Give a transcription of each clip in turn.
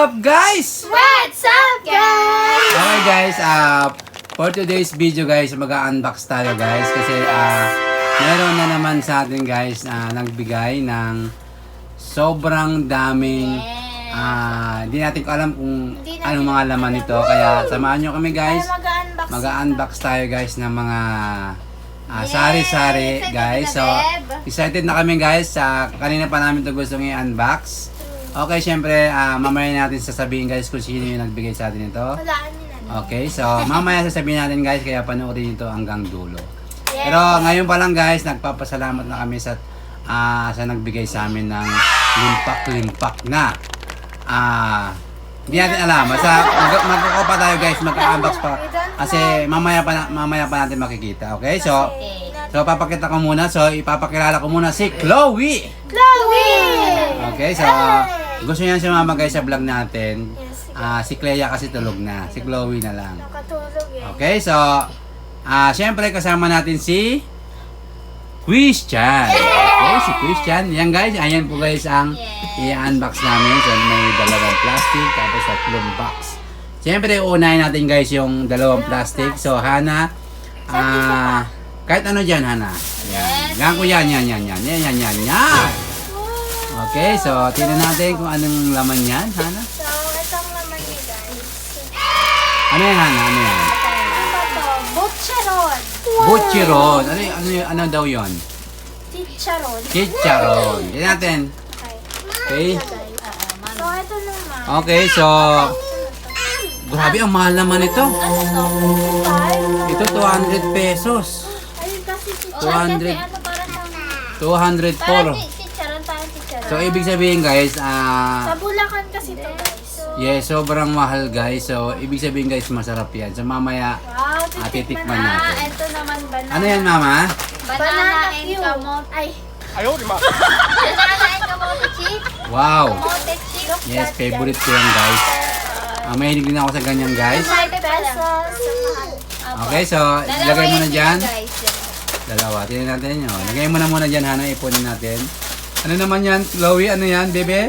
up, guys? What's up, guys? Okay, guys. For today's video, guys, mag-unbox tayo, guys. Kasi meron na naman sa atin, guys, nagbigay ng sobrang daming hindi natin alam kung anong mga laman nito. Kaya samahan nyo kami, guys. Mag-unbox tayo, guys, ng mga sari-sari, guys. So, excited na kami, guys. Kanina pa namin ito gustong i-unbox. Okay, syempre, mamaya natin sasabihin, guys, kung sino yung nagbigay sa atin ito. Okay, so mamaya sasabihin natin, guys, kaya panoorin ito hanggang dulo. Pero ngayon pa lang, guys, nagpapasalamat na kami sa nagbigay sa amin ng limpak-limpak na. Hindi natin alam. Basta magkukuha tayo, guys, mag-unbox pa. Kasi mamaya pa natin makikita. Okay, so papakita ko muna. So ipapakilala ko muna si Chloe. Okay, so gusto niya sumama, guys, sa vlog natin. Si Clea kasi tulog na. Si Chloe na lang. Okay, so syempre kasama natin si Christian. Okay, si Christian. Yan, guys. Ayan po, guys, ang i-unbox namin. So may dalawang plastic tapos tatlong box. Syempre uunahin natin, guys, yung dalawang plastic. So Hana, kahit ano dyan, Hana. Yan. Yan ko yan. Okay, so tingnan natin kung anong laman yan, Hana. So, itong laman niya, guys. Ano yan, Hana? Ano yan? Butcheron. Butcheron. Ano daw yon? Chicharon. Chicharon. Tingnan natin. Okay. So, ito naman. Okay, so grabe, ang mahal naman ito. Ito 200 pesos. Ayun kasi Two chicharon. hundred. Ano para siyang... 200 po. Parang chicharon, parang chicharon. So ibig sabihin, guys, Sa Bulacan kasi ito, guys. yes, sobrang mahal, guys. So ibig sabihin, guys, masarap yan. So mamaya Wow, titikman natin. Ito naman, banana. Ano yan, mama? Banana and kamote. Ay. Banana and kamote chip. Wow. Kamote chip. Yes, favorite ko yan, guys. Mahilig din ako sa ganyan, guys. 5 pesos. Okay, so ilagay mo na dyan. Dalawa. Tingnan natin yun. Lagay mo na muna dyan, Hana. Ipunin natin. Ano naman yan, Chloe? Ano yan, bebe?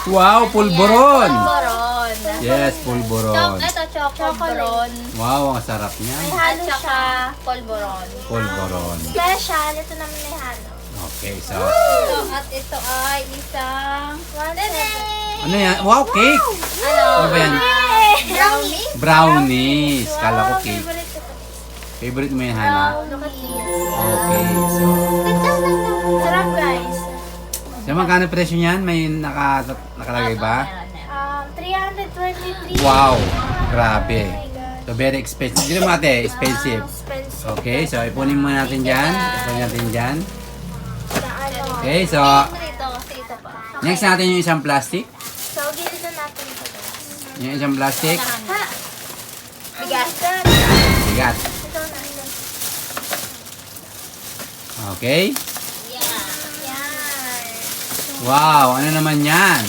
Wow, pulboron. Pulboron. Yes, pulboron. Ito, chocolate. Wow, ang sarap niyan. Halo siya. Polvoron. Pulboron. Special. Ito naman may halo. Okay, so At ito ay isang... ano yan? Wow, cake! Ano ba yan? Brownie. Brownies. Kala ko cake. Favorite mo yan, Hana? Look at this. Okay, so Sarap, guys. so magkano presyo niyan? May nakalagay ba? 323. Wow, grabe. So very expensive. Dito mo, ate, expensive. Expensive. Okay, so ipunin muna natin dyan. Ipunin natin dyan. Okay, so Ito kasi ito pa. next natin yung isang plastic. So, gilid na natin ito, guys. Yung isang plastic. Bigas. Bigat. Ito na. Okay. Yan. Wow, ano naman yan?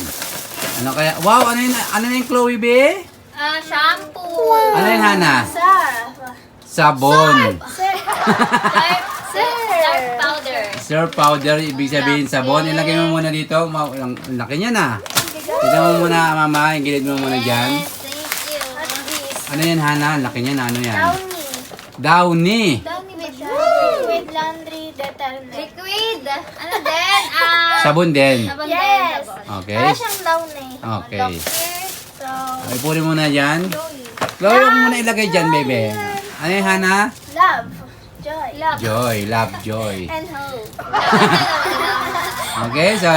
Ano kaya? Wow, ano yung Chloe, be? Shampoo. Ano yung Hana? Sarap. Sabon. Surf powder. Surf powder, ibig sabihin sabon. Ilagay mo muna dito. Ang laki niya na. Tignan mo muna, mama. Igilid mo muna dyan. Thank you. At this. Ano yan, Hana? Ang laki niya na. Ano yan? Downy. Downy. Downy with liquid laundry detergent. Liquid. Ano din? Sabon din. Yes. Okay. Para siyang downy. Okay. So, Ipunin mo na dyan. Chloe, huwag mo muna ilagay dyan, bebe. Ano yung Hana? love. Joy. Joy. Love, joy. And hope. Okay, so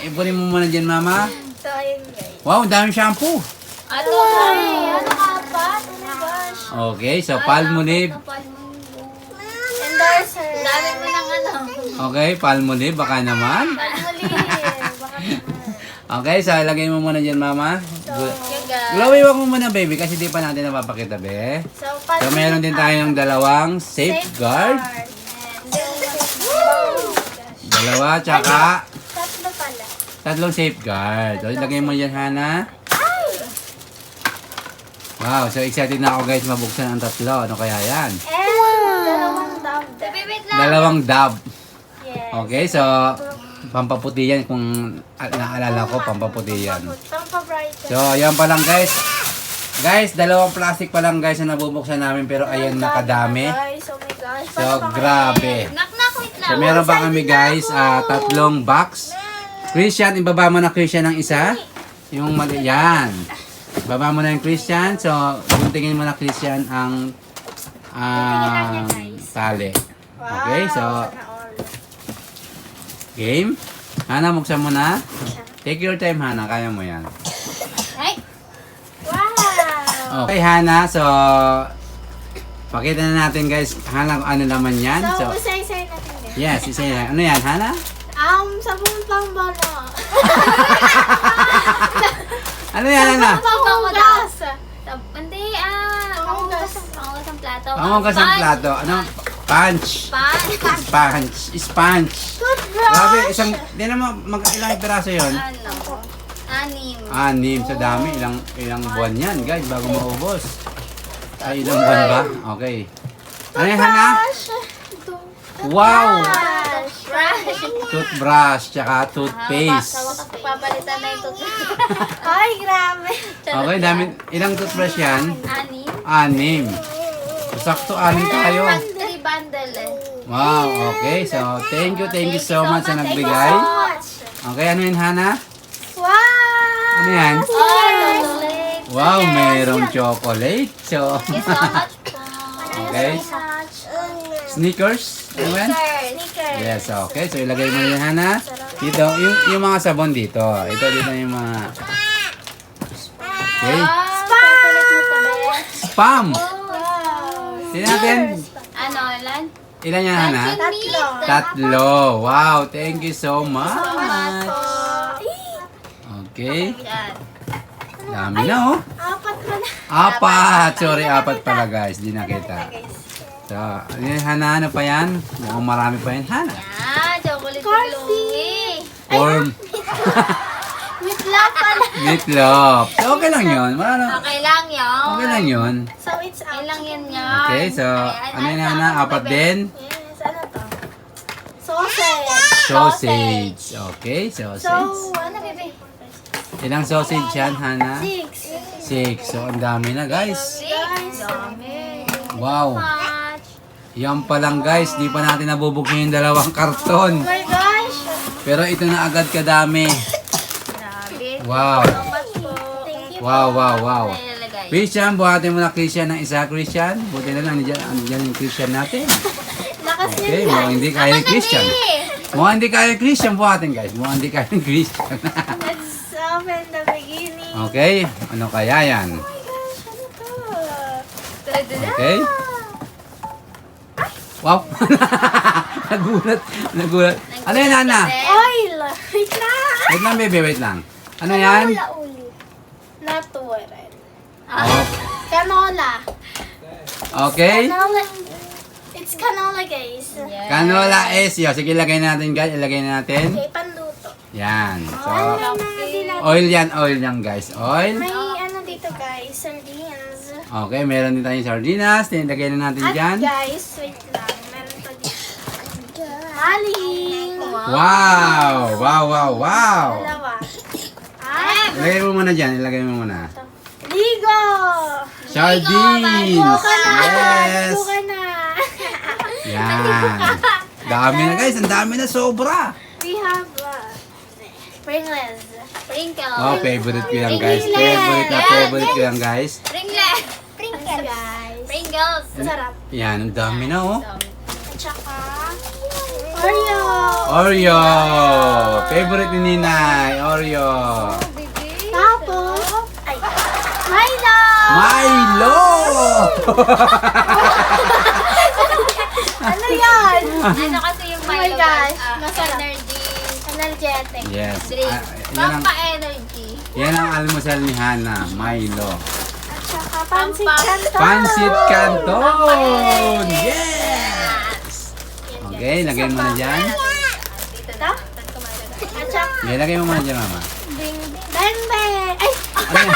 ipunin mo muna dyan, mama. So, ayun, guys. Wow, ang daming shampoo. Ano ano ka pa? Oh my gosh. Okay, so Palmolive. Endorser. Dami mo ng ano. Okay, Palmolive, baka naman. Okay, so ilagay mo muna dyan, mama. Chloe, wag mo muna, baby, kasi di pa natin napapakita, be. So, meron din tayong dalawang safeguard. Dalawa, tsaka Tatlo pala. tatlong safeguard. So, ilagay mo dyan, Hana. Wow, so excited na ako, guys, mabuksan ang tatlo. Ano kaya yan? And dalawang dab. Dalawang dab. Yes. Okay, so pampaputi yan kung naalala ko, pampaputi yan. Pampabrighten. So, yan pa lang guys. Guys, dalawang plastic pa lang guys na nabubuksan namin pero ayan nakadami. Guys, oh my gosh. So, grabe. Knock, wait lang. So, meron pa kami guys, 3 box. Christian, ibaba mo na Christian ng isa. Yung mali, yan. Ibaba mo na yung Christian. So, guntingin mo na Christian ang tali. Okay, so, game. Hana, buksan mo na. Take your time, Hana. Kaya mo yan. Ay! Wow! Okay, Hana. So, pakita na natin guys, Hana, kung ano naman yan. So, So, isa-isa natin din. yes, isa yan. Ano yan, Hana? Sabon pang bono. Ano yan, Hana? Panghugas. Hindi, Panghugas. pangugas ang plato. Pangugas ang plato. Ano? Punch. Sponge. Sponge. Toothbrush. Grabe, di na ilang piraso yun? Ano? Anim. 6. Sa dami. Ilang buwan yan, guys, bago maubos. Ay, ilang buwan ba? Okay. Ano yan, Hana? Wow! Toothbrush, tsaka toothpaste. Papalitan na yung toothbrush. Ay, grabe. Okay, dami. Ilang toothbrush yan? Anim. 6. Sakto, 6 tayo. 3 bundle eh. Wow, okay. So, thank you so much sa nagbigay. Okay, ano yun, Hana? Wow! Ano yan? Chocolate. Wow, merong chocolate. So, Thank you so much po. okay. Sneakers? Ano yan? Sneakers. Yes, okay. So, ilagay mo na yan, Hana. Dito, yung mga sabon dito. Ito dito yung mga... Okay. Spam! Tingnan natin. Ano, ilan? Ilan yan, Hana? 3. Wow, thank you so much. Okay. Yan. Dami na, oh. 4 pa na. 4. Sorry, 4 pala, guys. Di nakita. So, ano yan, Hana? Ano pa yan? Mukhang marami pa yan, Hana. Yan, chocolate Corsi. Form. Meatloaf pala. Meatloaf. So, okay lang yun. Okay lang yun. Okay lang yun. So, it's Okay out. lang yun yun. Okay, so, ano yan, Hana? 4 din? Yes, ano to? Sausage. Sausage. Okay, So, sausage. ano, bebe? Ilang sausage yan, Hana? 6. 6. So, ang dami na, guys. Guys, Wow. Much. Yan pa lang, guys. Di pa natin nabubuksan yung 2 karton. oh my gosh. Pero ito na agad kadami. Grabe. Wow. Thank you. Wow. Ano ilalagay? Christian, buhatin mo na Christian ng isa, Christian. Buti na lang, nandiyan yung Christian natin. Lakas Okay, yun. mukhang hindi kaya yung Christian. Mukhang hindi kaya yung Christian, buhatin guys. Mukhang hindi kaya yung Christian. Let's open the beginning. Okay, ano kaya yan? Oh my gosh, ano to? Okay. Wow. Nagulat. Ano yan, Ana? Oil. Wait lang. Wait lang, baby, wait lang. Ano yan? Canola uli. Natural. Oh, Canola. okay. Canola. It's canola, guys. Canola S. Yo, sige, ilagay natin, guys. Ilagay natin. Okay, panluto. Yan. So, Ano na nila? oil yan, guys. Oil. May ano dito, guys. Sardines. Okay, meron din tayong sardinas. Tinilagay na natin At dyan. guys, wait lang. Meron pa dito. Maling. Wow! Wow! Dalawa. At Ilagay mo muna dyan. Ilagay mo muna. Ligo. Sardines! Buka na. Yes! Buka na. Yan. Dami na guys. Ang dami na sobra. We have Pringles. Sprinkle. Oh, favorite ko yan guys. Favorite ko yan guys. Pringles. Pringles, guys. Pringles. Sarap. Yan. Ang dami na oh. At saka Oreo. Oreo! Favorite ni Ninay. Oreo. Tapos, ay, Milo. Milo! Ano yan? Ano kasi yung Oh my Milo? gosh, guys? masarap. Energy Energetic. Yes. drink. Yan ang, Pampa-energy. yan ang almusal ni Hana. Milo. At saka pansit canton. Pansit Canton! Yes! Okay, lagay mo na dyan. Dito na. At saka Okay, lagay mo muna dyan, mama. Bembe. Ay, Ano yan?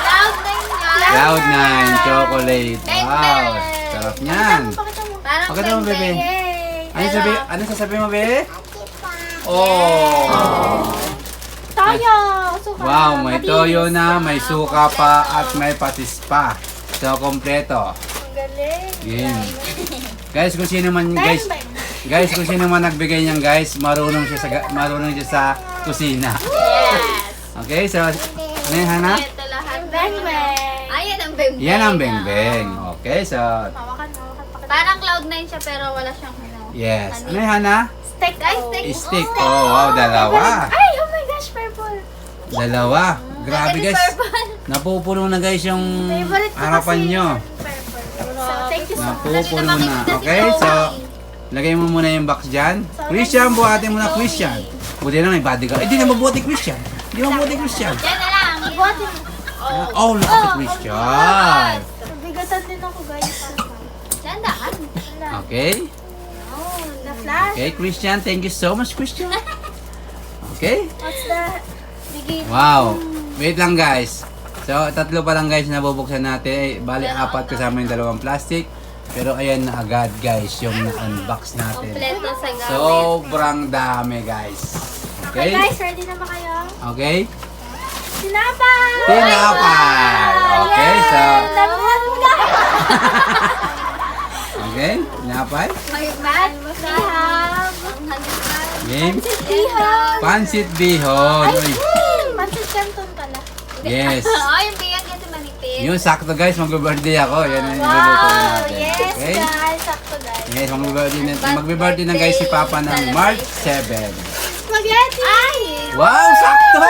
Cloud9 nga. Cloud9 chocolate. Wow, sarap niyan. pakita mo. Parang Pakita mo, bebe. Yay. Ano sasabihin mo, bebe? Oh! Toyo! Suka Wow, na, may mabilis. toyo na, may suka pa, at may patis pa. So, kompleto. Ang galing. Game. Guys, kung sino man Guys, kung sino man nagbigay niyan, guys, marunong siya sa kusina. Yes. Okay, so ano yan, Hana? Ito lahat. Bang bang. Ayan ang beng-beng. Yan ang beng-beng. Okay, so Hawakan pa. Parang Cloud9 siya pero wala siyang ano. yes. Ano yan, Hana? Steak. Guys, Oh. steak. Stick. Oh, wow, dalawa. Ay, oh my gosh, purple. Dalawa. Grabe, Ito ni guys. Purple. Napupuno na, guys, yung Favorite ko harapan kasi nyo. yan, purple. So, thank you so much. Napupuno na. makikita si Okay, Chloe. so lagay mo muna yung box dyan. Christian, buhatin mo na Christian. Buti na may bodyguard. Eh, di na mabuti Christian. Di mabuti Christian. Yan na lang. Buhatin mo. Oh, look at Christian. Nabigatan din ako, guys. Dandaan. Okay. Oh, The flash. Okay, Christian. Thank you so much, Christian. Okay. What's that? Bigay. Wow. Wait lang, guys. So, tatlo pa lang, guys, na bubuksan natin. Eh, bali, apat kasama yung dalawang plastic. Pero ayan na agad, guys, yung na-unbox natin. kompleto sa gamit. Sobrang dami, guys. Okay, Okay? guys, ready na ba kayo? Okay? Tinapay! Tinapay! Okay, so, Ang dami natin, guys! okay, tinapay. May mat. We have Ang halipan. Game. bihon. Pansit bihon. Ay, Uy. Pancit canton pala. Yes. Oh, yung biyan kasi manipis. Yung sakto, guys, mag-birthday ako. Yan ang niluluto Wow! natin. Yes, Okay? guys. Sakto, guys. Yes, mag-birthday na, guys, si Papa ng March 7. Spaghetti! Ay! Wow, sakto!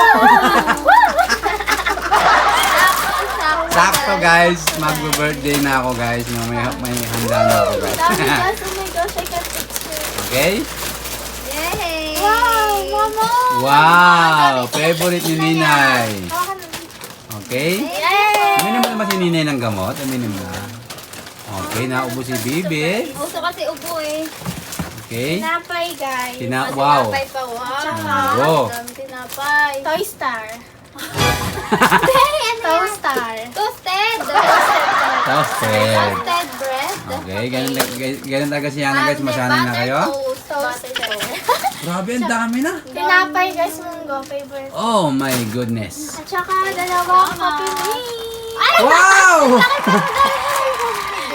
Sakto, guys. Mag-birthday na ako, guys. May handa na ako, guys. Dami, guys. Oh my gosh, I can't picture. Okay? Yay! Wow, mama! Wow! Favorite ni Ninay. Hawakan mo. Okay? Yay! Uminom naman si Ninay ng gamot. Uminom na. Okay, naubos si Bibi. Uso kasi ubo eh. Okay. Tinapay, guys. Wow. Tinapay pa, wow. Tsaka, Wow. Dami tinapay. Toy Star. Ano Toastar. Toasted. Toasted. Toasted bread. Okay, ganun talaga si Yana, guys. Masanay na kayo. Toast. Grabe, ang dami na. Tinapay, guys. Munggo. Favorite. Oh my goodness. At saka, dalawang coffee mate. Wow!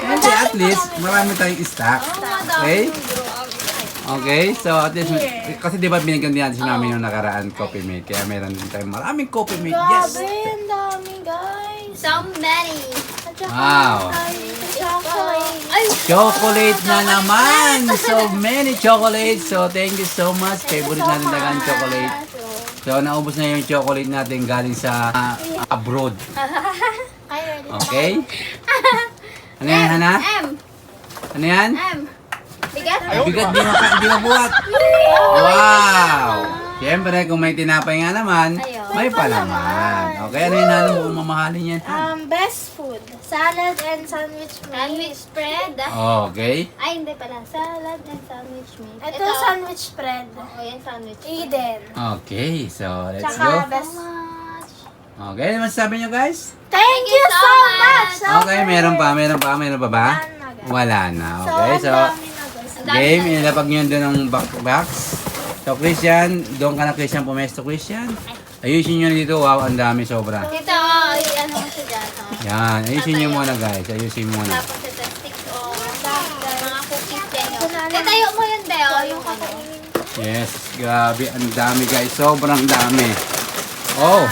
Hindi, at least, marami tayong stock. Okay? Okay, so at least, kasi di ba binigyan din natin si Mami yung nakaraan coffee mate, kaya meron din tayong maraming coffee mate. Yes! Grabe, ang dami, guys. So many. At saka, Wow. chocolate. Ay! Chocolate na naman! So many chocolates. So thank you so much. Favorite natin talaga ang chocolate. So naubos na yung chocolate natin galing sa abroad. Ay, ready. Okay? Ano yan, Hana? M. Ano yan? M. Bigat? Bigat, di mabuhat. Wow! Siyempre, kung may tinapay nga naman, may palaman. Okay, ano yun, Hana? Mukhang mamahalin yan. Best food. Salad and sandwich meat. Sandwich spread. Okay. Ay, hindi pala. Salad and sandwich meat. Ito, sandwich spread. Oh, yan sandwich. Eden. Okay, so let's Tsaka, go. best. Much. Okay, ano masasabi nyo, guys? Thank you so much! Okay, meron pa ba? Wala na, guys. Wala na. So, Okay, ang so dami na, guys. game, inilapag nyo doon ng box. So, Christian, doon ka na, Christian, pumesto, Christian. Ayusin nyo dito. Wow, ang dami, sobra. Ito, ano mo siya dyan. Oh. Yan, ayusin nyo muna, guys. Ayusin muna. Tapos ito, stick o mga cookies din. Eh, tayo mo yun, Deo. Yung kakainin. Yes, grabe, ang dami, guys. Sobrang dami. Oh,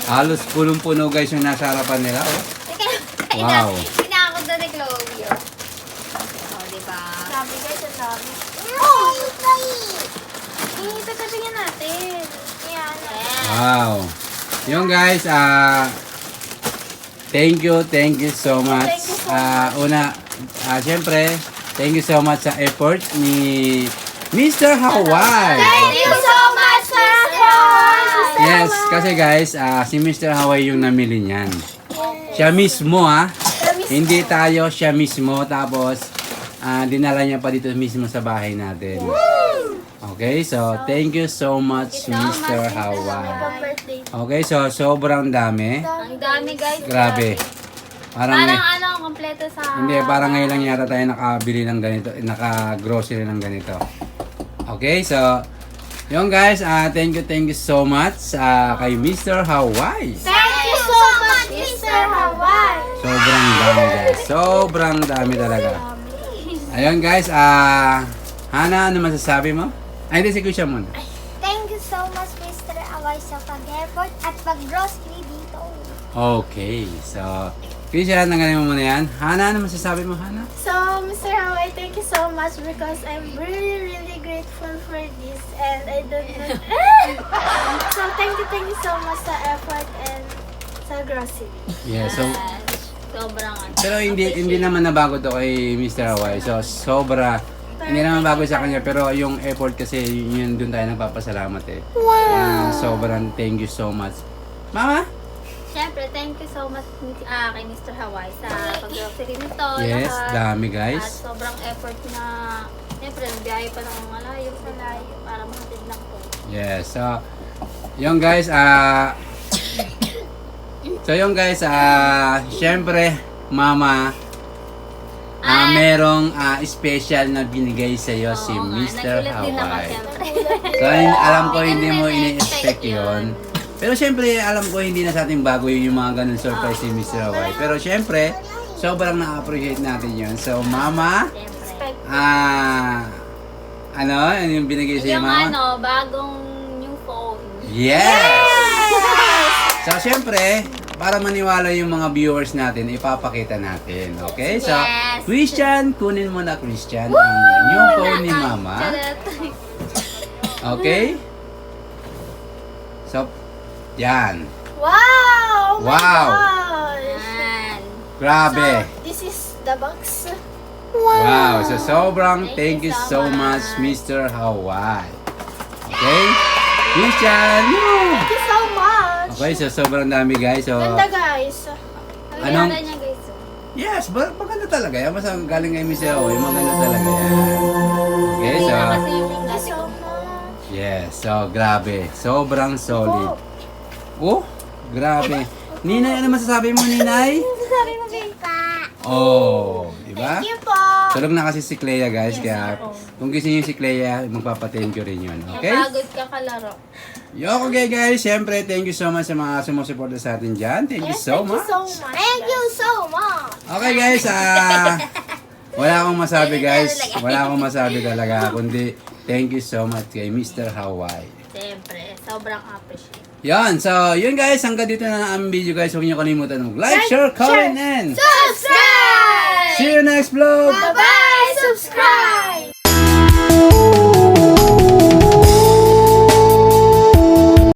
halos punong-puno, guys, yung nasa harapan nila. Oh. Wow. Pinakot na ni Chloe. Oh, diba? Grabe, guys, ang dami. Oh! Itatabingin natin. Yan. Wow. Yung guys, thank you so much. Syempre, thank you so much sa effort ni Mr. Hawaii. Thank you so much, Sir. Yes, kasi guys, si Mr. Hawaii yung namili niyan. Siya mismo hindi tayo, siya mismo. Tapos, dinala niya pa dito mismo sa bahay natin. Okay, so thank you so much, Mr. Hawaii. Birthday. Okay, so sobrang dami. Ang dami, guys. Grabe. Parang Kompleto sa... hindi, parang ngayon lang yata tayo nakabili ng ganito, naka-grocery ng ganito. Okay, so Yun guys, thank you so much kay Mr. Hawaii. Thank you so much, Mr. Hawaii. Sobrang dami guys. Sobrang dami talaga. Ayun guys, Hana, ano masasabi mo? Ay, hindi si Kusya muna. Thank you so much, Mr. Hawaii, sa pag-effort at pag-grocery dito. Okay, so Kusya, tanggalin mo muna yan. Hana, ano masasabi mo, Hana? So, Mr. Hawaii, thank you so much because I'm really grateful for this and I don't know. So, thank you so much sa effort and sa grocery. Yeah, so Sobrang ano. pero hindi naman nabago to kay Mr. Hawaii. So hindi naman bago sa kanya pero yung effort kasi yun doon tayo nagpapasalamat eh. Wow. Sobrang thank you so much. Mama? Siyempre, thank you so much kay Mr. Hawaii sa pag-grocery nito. Yes, lahat. dami At guys. sobrang effort na, siyempre, biyahe pa ng malayo sa layo para mahatid lang po. Yes. So yung guys syempre Mama merong special na binigay sa iyo si Oo nga, Mr. nagulat din ako, Hawaii. siyempre. So, alam ko hindi mo ini-expect yun. Pero syempre, alam ko hindi na sa ating bago yun yung mga ganun surprise ni Mr. Hawaii. Pero syempre, sobrang na-appreciate natin yun. So, Mama, Siyempre. ano yung binigay sa iyo, Yung Mama? bagong new phone. Yes! So, syempre, para maniwala yung mga viewers natin, ipapakita natin. Okay? So, Yes. Christian, kunin mo na, Christian, ang new phone ni Mama. Charot. Okay? So, yan. Wow! Wow! Yan. Grabe. So, this is the box. Wow. So, sobrang Thank thank you you so so much, much. Mr. Hawaii. Okay? Christian! woo! Thank you so much. Okay, so sobrang dami guys. So, Ganda guys. Ang Anong- ganda niya, guys. yes, maganda talaga yan. Basta galing kay Mr. Hawaii, maganda talaga yan. Okay, Hindi so, na kasi yung Thank you dati so ko. much. yes. So, grabe. Sobrang solid. Oh, grabe. Ninay, ano masasabi mo, Ninay? Sabi mo, babe. Oh, di ba? Thank you po. Tulog na kasi si Clea guys, kaya kung gusto niyo si Clea, magpapa-thank you rin yun. Okay? Napagod ka kalaro. Okay guys, syempre thank you so much sa mga sumusuporta sa atin dyan. Thank you so much. Thank you so much. Okay guys, wala akong masabi guys. Wala akong masabi talaga, kundi thank you so much kay Mr. Hawaii. Siyempre, sobrang appreciate. Yan, so yun guys, hanggang dito na ang video guys. Huwag niyo kalimutan mag-like, share, comment, and Subscribe! see you next vlog! Bye-bye! Subscribe!